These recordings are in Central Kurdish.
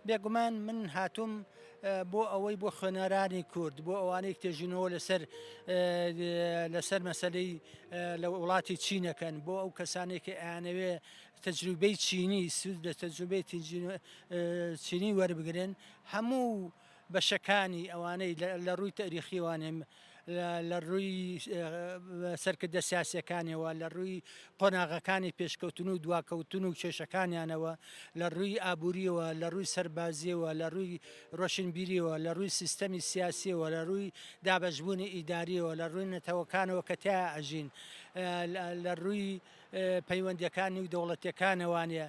بێگومان من هاتووم بۆ ئەوەی بۆ خوێنەرانی کورد بۆ ئەوانەی تێژینەوە لەسەر مەسلەی لە وڵاتی چینەکەن بۆ ئەو کەسانێکی ئەیانەوێ تەجروبەی چینی سود لە تەجروبەی چینی وەربگرن هەموو بەشەکانی ئەوانەی لە ڕووی تاریخیوانێ لە ڕووی سەرکردە سیاسەکانیەوە لە ڕووی قۆناغەکانی پێشکەوتن و دواکەوتن و کێشەکانیانەوە لە ڕووی ئابوووریەوە لە ڕووی سەربازیەوە لە ڕووی ڕۆشنبیریەوە لە ڕووی سیستەمی سیاسیەوە لە ڕووی دابەشبوونی ئیداریەوە لە ڕووی نەتەوەکانەوە کە تیا ئەژین لە ڕووی پەیوەندیەکانی و دەوڵەتیەکانەوانە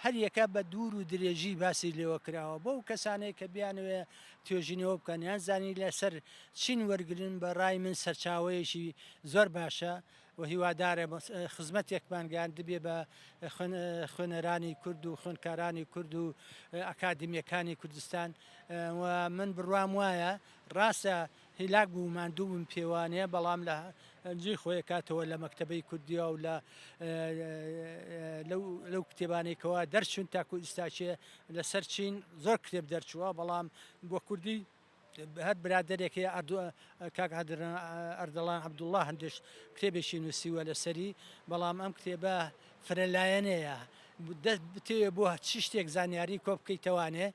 هەر یەکە بە دوور و درێژی باسی لێوە کراوە بۆ ئەو کەسانەی کە بیانوێ توێژینەوە بکەن یان زانی لەسەر چین وەرگن بە ڕای من سەرچاوەیەکی زۆر باشە و هیوادارە خزمەتێکمان گەیاندبێ بە خوێنەرانی کورد و خوێندکارانی کورد و ئەکادمیەکانی کوردستان و من بڕوام وایە ڕاستە هیلاک بوو ماندوو بم پێوانەیە بەڵام لە ئەنجی خۆی کاتەوە لە مەکتەبەی کوردیا و لەو کتێبانێکەوە دەرچوون تاکو ئیستاچێ لەسەر چین زۆر کتێب دەرچووە بەڵام بۆ کوردی هەر برادێکی کاک ئەردەڵان عەبدوڵڵا هەندێک کتێبێکی نووسیوە لەسەری بەڵام ئەم کتێبە فرەلایەنەیە بتێوێ بۆ چ شتێک زانیاری کۆ بکەیتەوانێ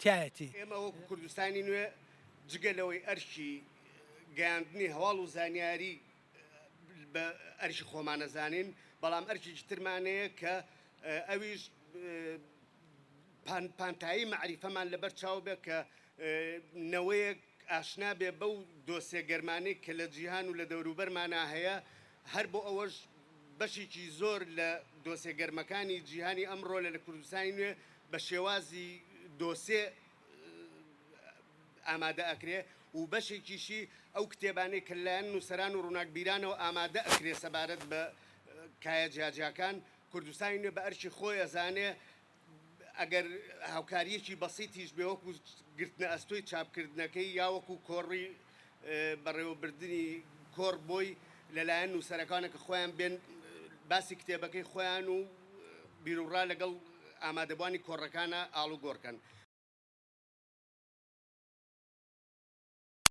تایەتی ئێمە وەکو کوردستانی نوێ جگەلەوەی ئەرشی گەیاندنی هەواڵ و زانیاری بە ئەرشی خۆمانەزانین بەڵام ئەرشێکی ترمانەیە کە ئەویش پانتایی مەعریفەمان لەبەر چاو بێ کە نەوەیەک ئاشنا بێ بەو دۆسێ گەرمانەی کە لە جیهان و لە دەوروبەرمانە هەیە هەر بۆ ئەوەش بەشێکی زۆر لە دۆسێ گەرمەکانی جیهانی ئەمڕۆ لە کوردستانی نوێ بە شێوازی دۆسێ ئامادە ئەکرێ و بەشێکیشی ئەو کتێبانەی کە لایەن نووسەران و ڕووناکبیرانەوە ئامادە ئەکرێ سەبارەت بە کایە جیاجیاکان کوردستانی نوێ بە ئەرشی خۆی ئەزانێ ئەگەر هاوکاریەکی بەسیتیش بێ وەکو گرتنە ئەستۆی چاپکردنەکەی یا وەکو کۆڕی بەڕێوەبردننی کۆڕ بۆی لەلایەن نووسەرەکانە کە خۆیان بێن باسی کتێبەکەی خۆیان و بیرروڕا لەگەڵ ئامادەبوانی کۆڕەکانە ئاڵوگۆڕکەن.